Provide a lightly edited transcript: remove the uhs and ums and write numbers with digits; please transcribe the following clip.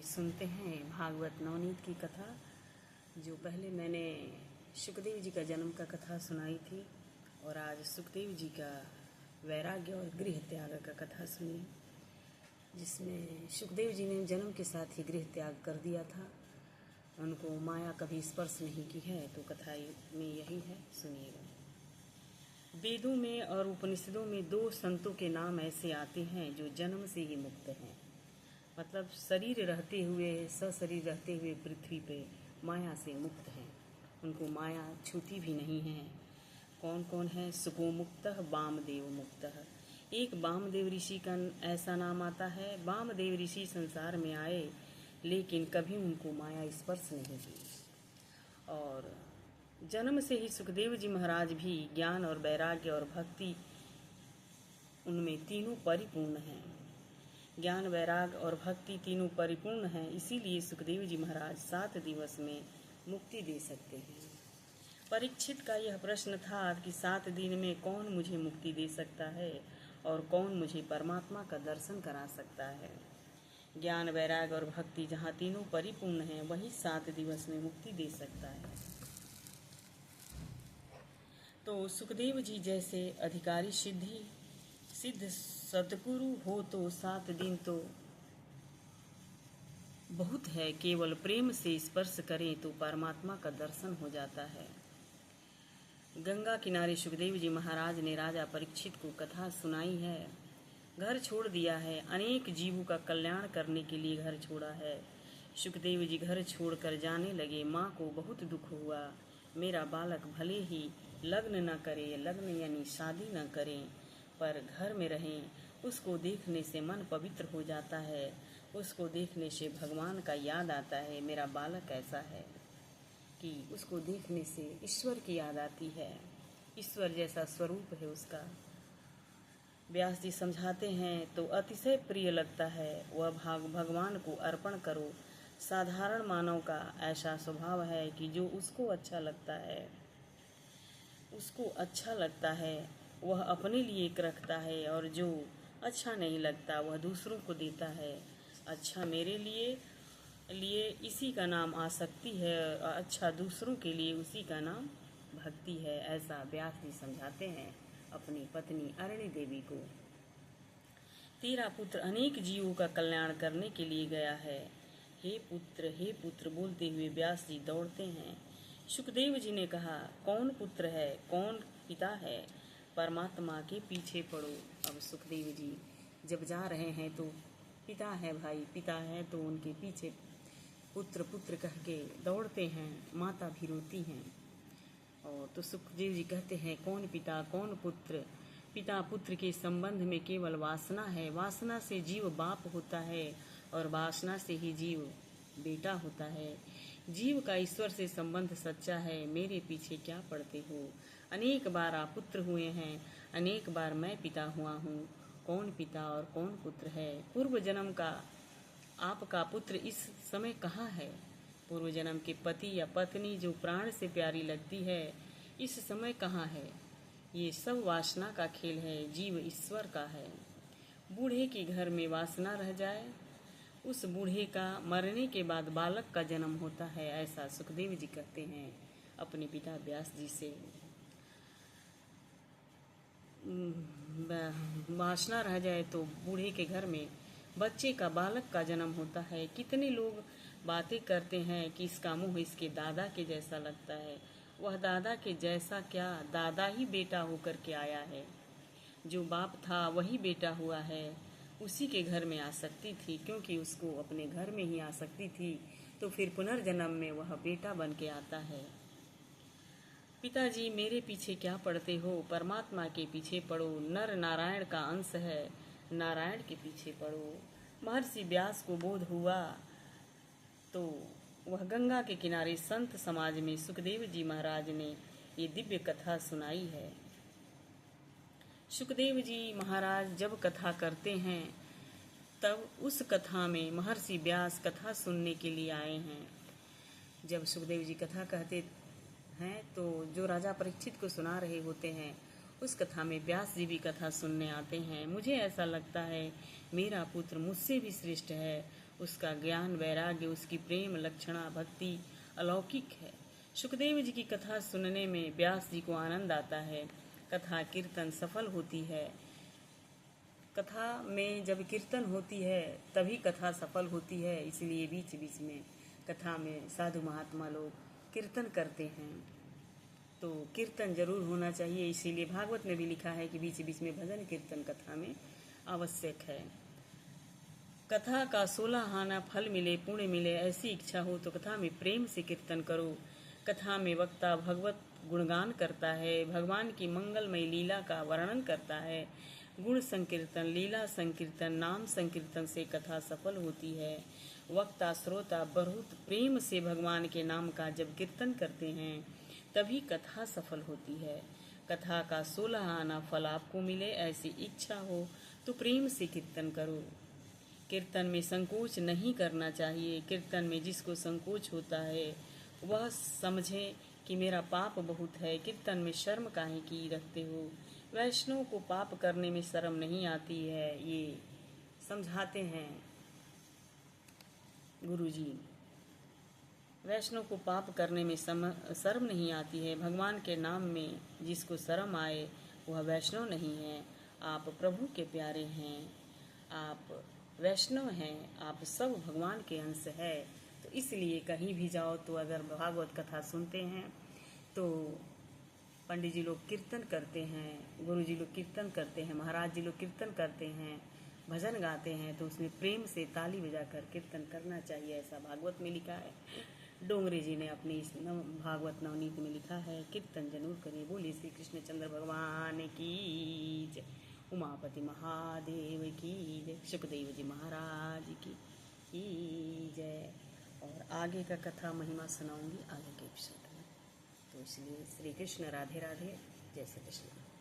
सुनते हैं भागवत नवनीत की कथा। जो पहले मैंने सुखदेव जी का जन्म का कथा सुनाई थी और आज सुखदेव जी का वैराग्य और गृह त्याग का कथा सुनी, जिसमें सुखदेव जी ने जन्म के साथ ही गृह त्याग कर दिया था। उनको माया कभी स्पर्श नहीं की है, तो कथा में यही है, सुनिएगा। वेदों में और उपनिषदों में दो संतों के नाम ऐसे आते हैं जो जन्म से ही मुक्त हैं, मतलब शरीर रहते हुए, सशरीर रहते हुए पृथ्वी पे माया से मुक्त हैं। उनको माया छूती भी नहीं है। कौन कौन है? सुको मुक्त, वामदेव मुक्त। एक वामदेव ऋषि का ऐसा नाम आता है। वामदेव ऋषि संसार में आए, लेकिन कभी उनको माया स्पर्श नहीं की, और जन्म से ही सुखदेव जी महाराज भी ज्ञान और वैराग्य और भक्ति, उनमें तीनों परिपूर्ण हैं। ज्ञान, वैराग और भक्ति तीनों परिपूर्ण हैं, इसीलिए सुखदेव जी महाराज 7 दिवस में मुक्ति दे सकते हैं। परीक्षित का यह प्रश्न था कि 7 दिन में कौन मुझे मुक्ति दे सकता है और कौन मुझे परमात्मा का दर्शन करा सकता है। ज्ञान, वैराग और भक्ति जहाँ तीनों परिपूर्ण हैं, वही 7 दिवस में मुक्ति दे सकता है। तो सुखदेव जी जैसे अधिकारी सिद्ध सद्गुरु हो तो 7 दिन तो बहुत है। केवल प्रेम से स्पर्श करें तो परमात्मा का दर्शन हो जाता है। गंगा किनारे सुखदेव जी महाराज ने राजा परीक्षित को कथा सुनाई है। घर छोड़ दिया है, अनेक जीवों का कल्याण करने के लिए घर छोड़ा है। सुखदेव जी घर छोड़कर जाने लगे। माँ को बहुत दुख हुआ, मेरा बालक भले ही लग्न न करे, लग्न यानी शादी न करें, पर घर में रहें। उसको देखने से मन पवित्र हो जाता है, उसको देखने से भगवान का याद आता है। मेरा बालक ऐसा है कि उसको देखने से ईश्वर की याद आती है, ईश्वर जैसा स्वरूप है उसका। व्यास जी समझाते हैं, तो अतिशय प्रिय लगता है वह भगवान को अर्पण करो। साधारण मानव का ऐसा स्वभाव है कि जो उसको अच्छा लगता है वह अपने लिए रखता है, और जो अच्छा नहीं लगता वह दूसरों को देता है। अच्छा मेरे लिए इसी का नाम आसक्ति है, और अच्छा दूसरों के लिए उसी का नाम भक्ति है। ऐसा व्यास जी समझाते हैं अपनी पत्नी अरणी देवी को। तेरा पुत्र अनेक जीवों का कल्याण करने के लिए गया है। हे पुत्र बोलते हुए व्यास जी दौड़ते हैं। सुखदेव जी ने कहा, कौन पुत्र है, कौन पिता है? परमात्मा के पीछे पड़ो। अब सुखदेव जी जब जा रहे हैं तो पिता है भाई, पिता है तो उनके पीछे पुत्र पुत्र कह के दौड़ते हैं। माता भी रोती हैं। और तो सुखदेव जी कहते हैं, कौन पिता कौन पुत्र? पिता पुत्र के संबंध में केवल वासना है। वासना से जीव बाप होता है और वासना से ही जीव बेटा होता है। जीव का ईश्वर से संबंध सच्चा है। मेरे पीछे क्या पड़ते हो? अनेक बार आप पुत्र हुए हैं, अनेक बार मैं पिता हुआ हूँ। कौन पिता और कौन पुत्र है? पूर्व जन्म का आपका पुत्र इस समय कहाँ है? पूर्व जन्म के पति या पत्नी जो प्राण से प्यारी लगती है, इस समय कहाँ है? ये सब वासना का खेल है, जीव ईश्वर का है। बूढ़े के घर में वासना रह जाए, उस बूढ़े का मरने के बाद बालक का जन्म होता है। ऐसा सुखदेव जी कहते हैं अपने पिता व्यास जी से। वासना रह जाए तो बूढ़े के घर में बच्चे का, बालक का जन्म होता है। कितने लोग बातें करते हैं कि इसका मुंह इसके दादा के जैसा लगता है। वह दादा के जैसा क्या, दादा ही बेटा होकर के आया है। जो बाप था वही बेटा हुआ है। उसी के घर में आसक्ति थी, क्योंकि उसको अपने घर में ही आसक्ति थी, तो फिर पुनर्जन्म में वह बेटा बन के आता है। पिताजी मेरे पीछे क्या पड़ते हो? परमात्मा के पीछे पड़ो। नर नारायण का अंश है, नारायण के पीछे पड़ो। महर्षि व्यास को बोध हुआ तो वह गंगा के किनारे संत समाज में सुखदेव जी महाराज ने ये दिव्य कथा सुनाई है। सुखदेव जी महाराज जब कथा करते हैं, तब उस कथा में महर्षि व्यास कथा सुनने के लिए आए हैं। जब सुखदेव जी कथा कहते हैं तो जो राजा परीक्षित को सुना रहे होते हैं, उस कथा में व्यास जी भी कथा सुनने आते हैं। मुझे ऐसा लगता है मेरा पुत्र मुझसे भी श्रेष्ठ है, उसका ज्ञान वैराग्य, उसकी प्रेम लक्षणा भक्ति अलौकिक है। सुखदेव जी की कथा सुनने में व्यास जी को आनंद आता है। कथा कीर्तन सफल होती है। कथा में जब कीर्तन होती है तभी कथा सफल होती है। इसलिए बीच बीच में कथा में साधु महात्मा लोग कीर्तन करते हैं। तो कीर्तन जरूर होना चाहिए। इसीलिए भागवत में भी लिखा है कि बीच बीच में भजन कीर्तन कथा में आवश्यक है। कथा का 16 आना फल मिले, पुण्य मिले, ऐसी इच्छा हो तो कथा में प्रेम से कीर्तन करो। कथा में वक्ता भगवत गुणगान करता है, भगवान की मंगलमय लीला का वर्णन करता है। गुण संकीर्तन, लीला संकीर्तन, नाम संकीर्तन से कथा सफल होती है। वक्ता श्रोता बहुत प्रेम से भगवान के नाम का जब कीर्तन करते हैं तभी कथा सफल होती है। कथा का 16 आना फल आपको मिले, ऐसी इच्छा हो तो प्रेम से कीर्तन करो। कीर्तन में संकोच नहीं करना चाहिए। कीर्तन में जिसको संकोच होता है वह समझे कि मेरा पाप बहुत है। कीर्तन में शर्म काहे की रखते हो? वैष्णव को पाप करने में शर्म नहीं आती है, ये समझाते हैं गुरुजी। वैष्णव को पाप करने में शर्म नहीं आती है। भगवान के नाम में जिसको शर्म आए वह वैष्णव नहीं है। आप प्रभु के प्यारे हैं, आप वैष्णव हैं, आप सब भगवान के अंश है। तो इसलिए कहीं भी जाओ तो अगर भागवत कथा सुनते हैं तो पंडित जी लोग कीर्तन करते हैं, गुरु जी लोग कीर्तन करते हैं, महाराज जी लोग कीर्तन करते हैं, भजन गाते हैं, तो उसमें प्रेम से ताली बजाकर कीर्तन करना चाहिए। ऐसा भागवत में लिखा है। डोंगरे जी ने अपनी इस भागवत नवनीत में लिखा है, कीर्तन जरूर करें। बोलिए श्री कृष्णचंद्र भगवान की जय, उमापति महादेव की जय, सुखदेव जी महाराज की जय। और आगे का कथा महिमा सुनाऊंगी आगे के एपिसोड में। तो इसलिए श्री कृष्ण राधे राधे, जय श्री कृष्ण।